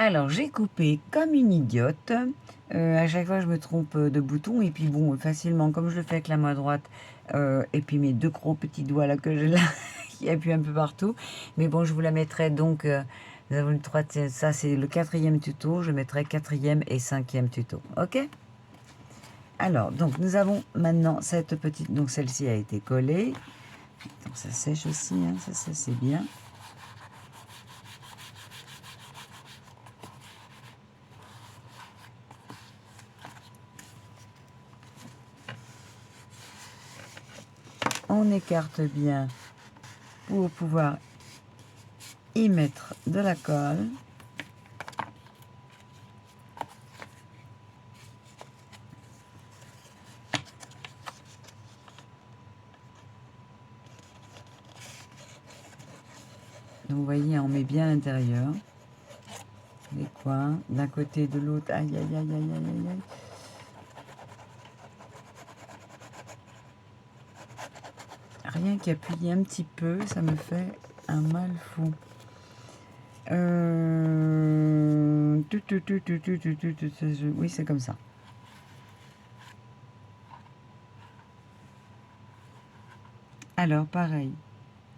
Alors, j'ai coupé comme une idiote. À chaque fois, je me trompe de bouton. Et puis bon, facilement, comme je le fais avec la main droite, et puis mes deux gros petits doigts là que j'ai là, qui appuient un peu partout. Mais bon, je vous la mettrai donc. Nous avons le ça c'est le 4e tuto. Je mettrai 4e et 5e tuto. Ok? Alors, donc nous avons maintenant cette petite. Donc celle-ci a été collée. Donc ça sèche aussi, hein, ça c'est bien. On écarte bien pour pouvoir y mettre de la colle. Donc vous voyez, on met bien à l'intérieur. Les coins, d'un côté, de l'autre. Aïe, aïe, aïe, aïe, aïe, aïe, aïe. Rien qu'appuyer un petit peu, ça me fait un mal fou. Oui, c'est comme ça. Alors, pareil,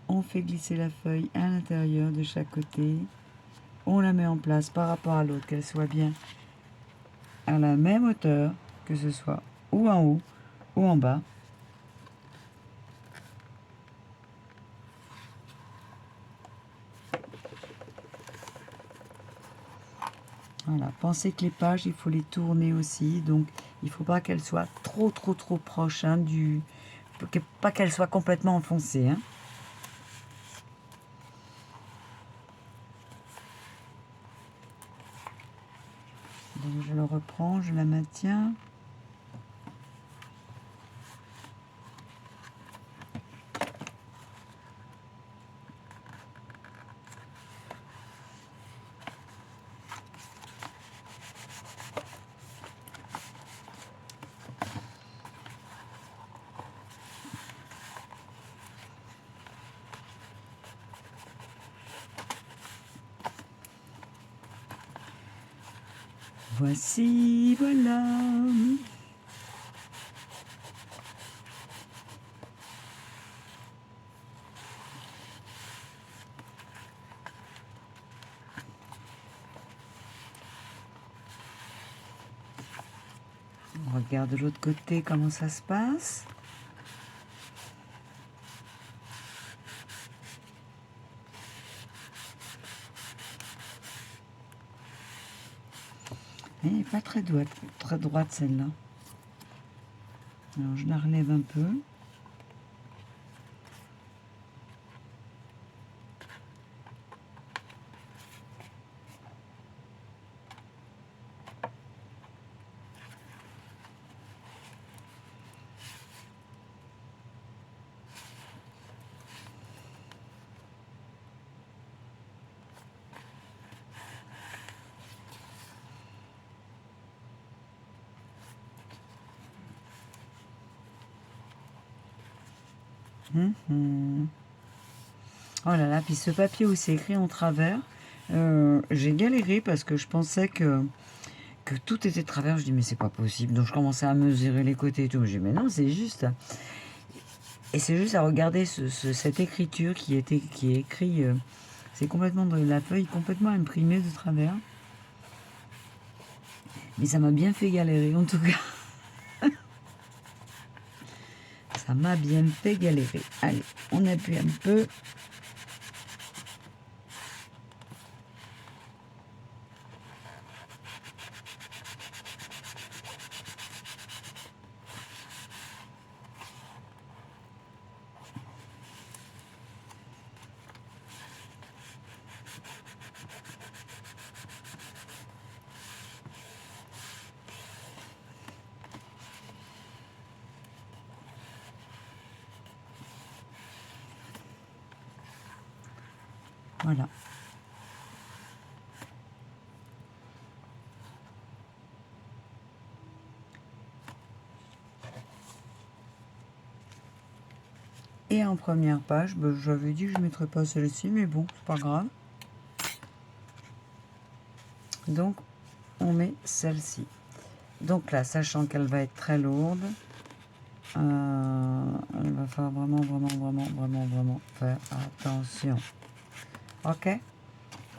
on fait glisser la feuille à l'intérieur de chaque côté. On la met en place par rapport à l'autre, qu'elle soit bien à la même hauteur, que ce soit ou en haut ou en bas. Voilà, pensez que les pages, il faut les tourner aussi, donc il ne faut pas qu'elles soient trop proches, hein, pas qu'elles soient complètement enfoncées. Hein. Donc je le reprends, je la maintiens. Voici, voilà. On regarde de l'autre côté comment ça se passe. Elle n'est pas très droite celle-là. Alors je la relève un peu. Oh là là, puis ce papier où c'est écrit en travers, j'ai galéré parce que je pensais que tout était de travers. Je dis mais c'est pas possible. Donc je commençais à mesurer les côtés et tout. Je dis mais non, c'est juste. Et c'est juste à regarder cette écriture qui est écrit. C'est complètement de la feuille complètement imprimée de travers. Mais ça m'a bien fait galérer en tout cas. Ça m'a bien fait galérer. Allez, on appuie un peu. Voilà. Et en première page, ben, j'avais dit que je ne mettrais pas celle-ci, mais bon, c'est pas grave. Donc, on met celle-ci. Donc là, sachant qu'elle va être très lourde, il va falloir vraiment faire attention. Ok?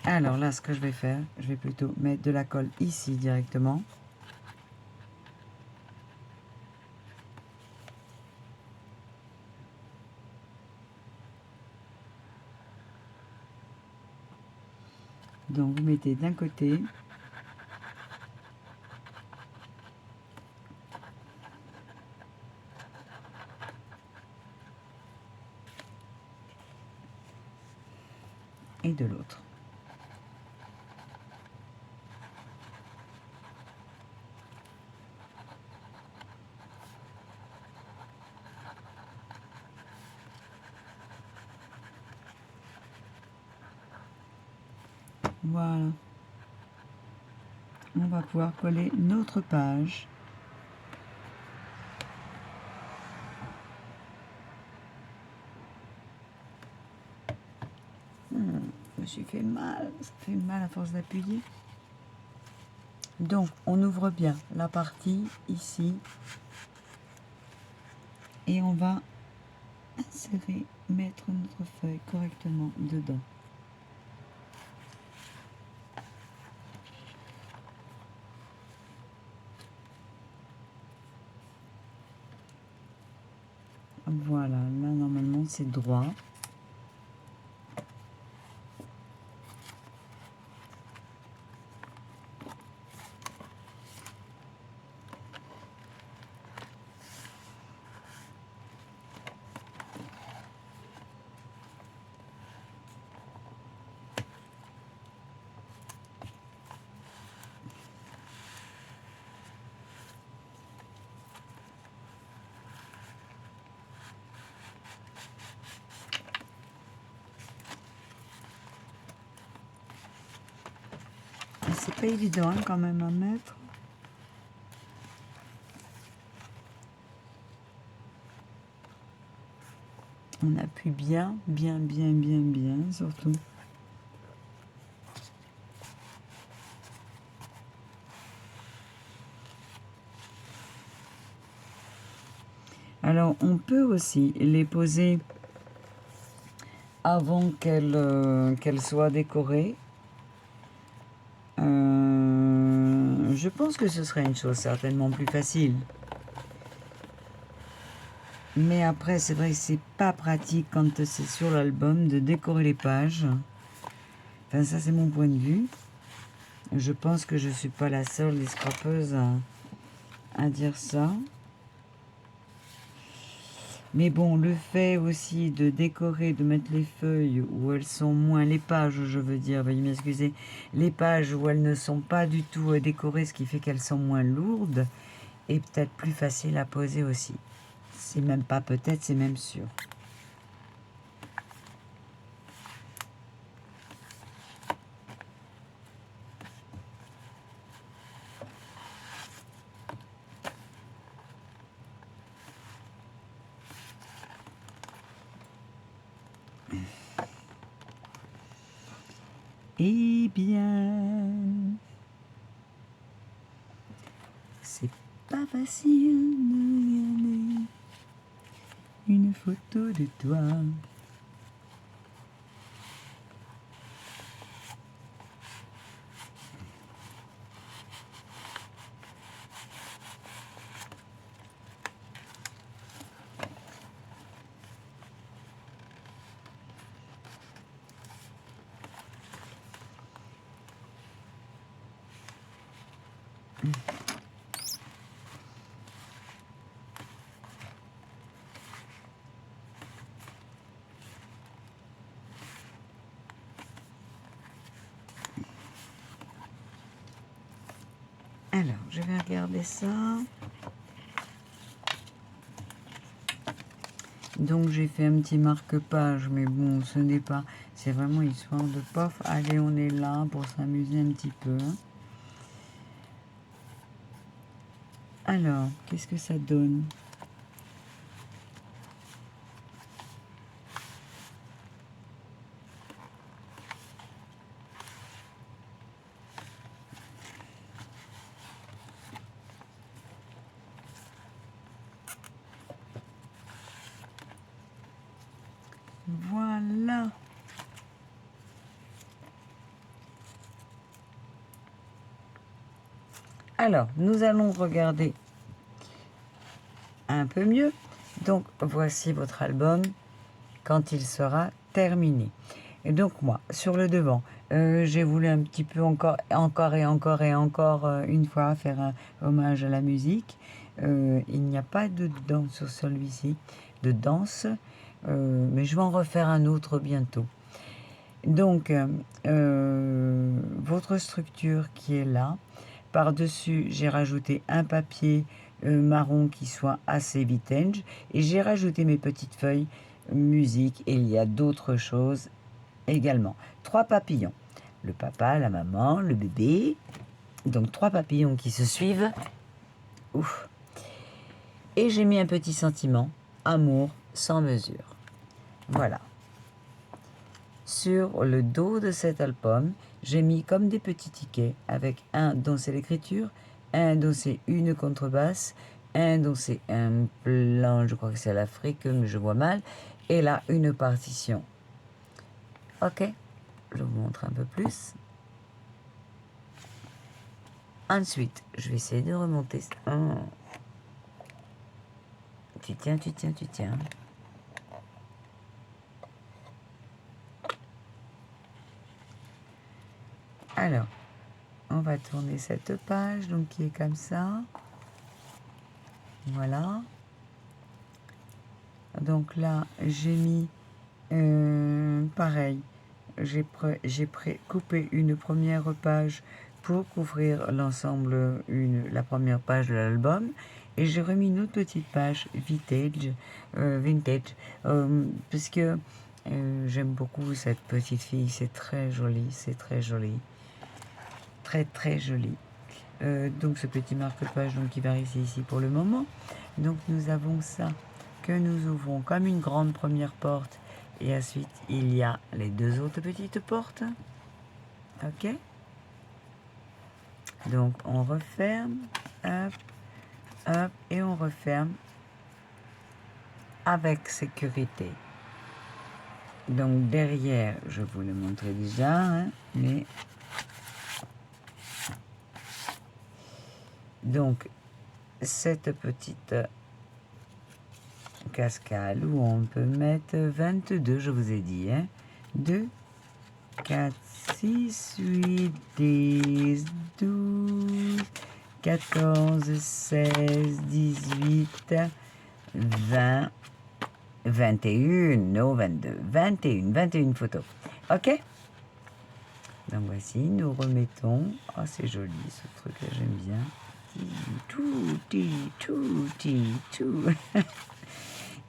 Alors là, ce que je vais faire, je vais plutôt mettre de la colle ici directement. Donc vous mettez d'un côté. Et de l'autre. Voilà. On va pouvoir coller notre page. Je me suis fait mal. Ça fait mal à force d'appuyer. Donc, on ouvre bien la partie ici. Et on va insérer, mettre notre feuille correctement dedans. Voilà, là normalement c'est droit. C'est pas évident hein, quand même à mettre. On appuie bien surtout. Alors on peut aussi les poser avant qu'elles soient décorées. Je pense que ce serait une chose certainement plus facile. Mais après, c'est vrai que c'est pas pratique quand c'est sur l'album de décorer les pages. Enfin, ça, c'est mon point de vue. Je pense que je suis pas la seule des scrapeuses à dire ça. Mais bon, le fait aussi de décorer, de mettre les feuilles où elles sont moins, les pages, je veux dire, veuillez m'excuser, les pages où elles ne sont pas du tout décorées, ce qui fait qu'elles sont moins lourdes, et peut-être plus facile à poser aussi. C'est même pas peut-être, c'est même sûr. Eh bien, c'est pas facile de garder une photo de toi. Alors, je vais regarder ça. Donc, j'ai fait un petit marque-page, mais bon, ce n'est pas... C'est vraiment histoire de pof. Allez, on est là pour s'amuser un petit peu. Alors, qu'est-ce que ça donne? Alors, nous allons regarder un peu mieux. Donc, voici votre album quand il sera terminé. Et donc, moi, sur le devant, j'ai voulu un petit peu encore une fois faire un hommage à la musique. Il n'y a pas de danse sur celui-ci, de danse, mais je vais en refaire un autre bientôt. Donc, votre structure qui est là, par-dessus, j'ai rajouté un papier marron qui soit assez vintage et j'ai rajouté mes petites feuilles musique et il y a d'autres choses également. 3 papillons, le papa, la maman, le bébé, donc 3 papillons qui se suivent. Ouf. Et j'ai mis un petit sentiment, amour sans mesure. Voilà. Sur le dos de cet album, j'ai mis comme des petits tickets avec un dont c'est l'écriture, un dont c'est une contrebasse, un dont c'est un plan, je crois que c'est à l'Afrique, mais je vois mal, et là une partition. Ok, je vous montre un peu plus. Ensuite, je vais essayer de remonter. Oh. Tu tiens. Alors, on va tourner cette page, donc qui est comme ça. Voilà. Donc là, j'ai mis, pareil, j'ai coupé une première page pour couvrir l'ensemble, la première page de l'album. Et j'ai remis une autre petite page vintage, parce que j'aime beaucoup cette petite fille, c'est très joli, très joli. Donc ce petit marque-page qui va rester ici pour le moment. Donc nous avons ça que nous ouvrons comme une grande première porte et ensuite il y a les 2 autres petites portes. Ok, donc on referme, hop, hop, et on referme avec sécurité. Donc derrière, je vous le montrais déjà, hein, mais donc cette petite cascade où on peut mettre 22, je vous ai dit, hein, 2, 4, 6, 8, 10, 12, 14, 16, 18, 20, 21, non 22, 21 photos. Ok? Donc voici, nous remettons. Oh, c'est joli ce truc-là, j'aime bien. Tout.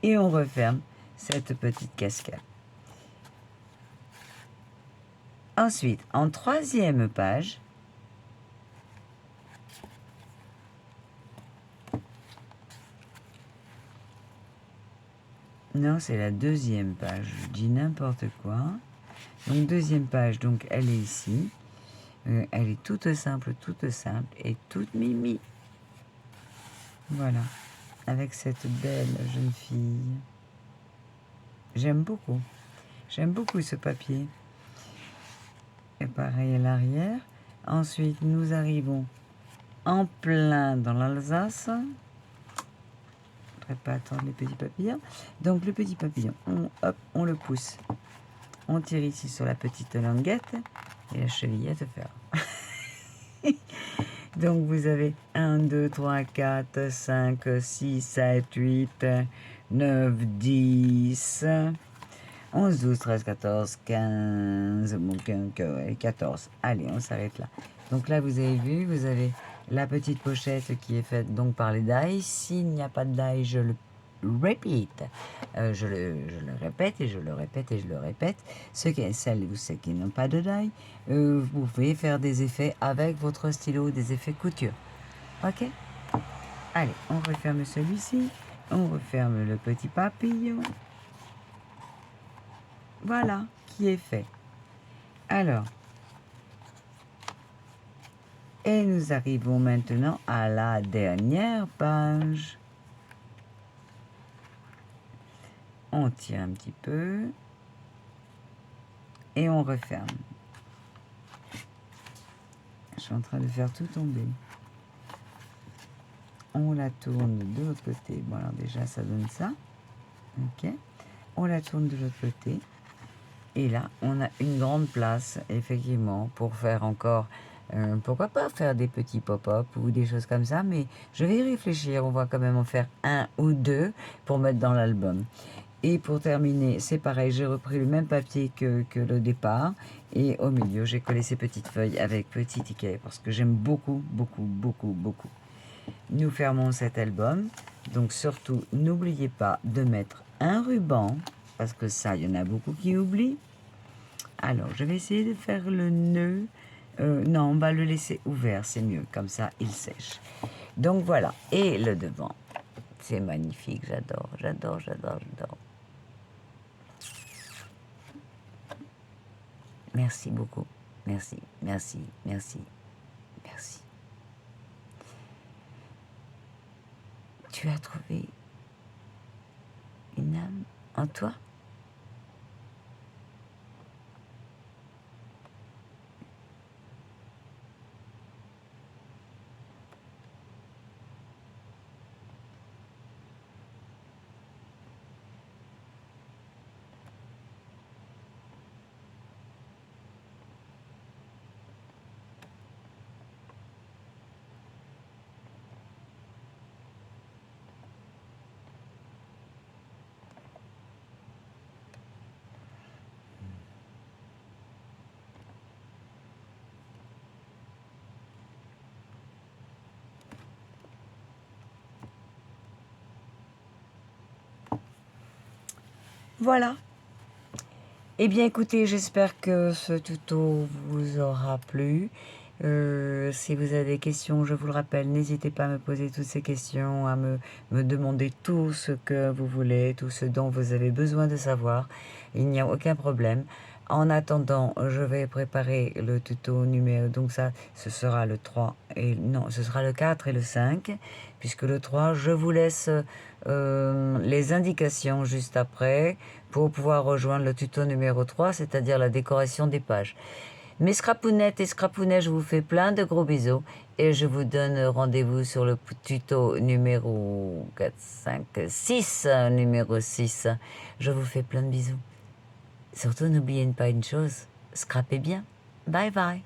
Et on referme cette petite cascade. Ensuite, en 3e page, non, c'est la 2e page, je dis n'importe quoi. Donc 2e page, donc elle est ici. Elle est toute simple et toute mimi. Voilà, avec cette belle jeune fille. J'aime beaucoup ce papier. Et pareil à l'arrière. Ensuite, nous arrivons en plein dans l'Alsace. Je ne voudrais pas attendre les petits papillons. Donc le petit papillon, on le pousse. On tire ici sur la petite languette et la chevillette ferme. Donc vous avez 1, 2, 3, 4, 5, 6, 7, 8, 9, 10, 11, 12, 13, 14, 15, 14. Allez, on s'arrête là. Donc là, vous avez vu, vous avez la petite pochette qui est faite donc par les die. S'il n'y a pas de die, je le répète. Je le répète et je le répète et je le répète. Celles ou ceux qui n'ont pas de die, vous pouvez faire des effets avec votre stylo, des effets couture. Ok? Allez, on referme celui-ci. On referme le petit papillon. Voilà, qui est fait. Alors, et nous arrivons maintenant à la dernière page. On tire un petit peu et on referme. Je suis en train de faire tout tomber. On la tourne de l'autre côté. Bon, alors déjà, ça donne ça. Ok. On la tourne de l'autre côté. Et là, on a une grande place, effectivement, pour faire encore... pourquoi pas faire des petits pop-up ou des choses comme ça, mais je vais y réfléchir. On va quand même en faire un ou deux pour mettre dans l'album. Et pour terminer, c'est pareil, j'ai repris le même papier que le départ. Et au milieu, j'ai collé ces petites feuilles avec petit ticket parce que j'aime beaucoup, beaucoup, beaucoup, beaucoup. Nous fermons cet album. Donc surtout, n'oubliez pas de mettre un ruban parce que ça, il y en a beaucoup qui oublient. Alors, je vais essayer de faire le nœud. Non, on va le laisser ouvert, c'est mieux. Comme ça, il sèche. Donc voilà. Et le devant. C'est magnifique, j'adore, j'adore, j'adore, j'adore. Merci beaucoup. Merci, merci, merci, merci. Tu as trouvé une âme en toi? Voilà. Eh bien, écoutez, j'espère que ce tuto vous aura plu. Si vous avez des questions, je vous le rappelle, n'hésitez pas à me poser toutes ces questions, à me demander tout ce que vous voulez, tout ce dont vous avez besoin de savoir. Il n'y a aucun problème. En attendant, je vais préparer le tuto numéro, donc ça, ce sera le 3, et non, ce sera le 4 et le 5, puisque le 3, je vous laisse les indications juste après, pour pouvoir rejoindre le tuto numéro 3, c'est-à-dire la décoration des pages. Mes scrapounettes et scrapounets, je vous fais plein de gros bisous et je vous donne rendez-vous sur le tuto numéro 4, 5, 6, numéro 6. Je vous fais plein de bisous. Surtout, n'oubliez pas une chose, scrapez bien. Bye bye.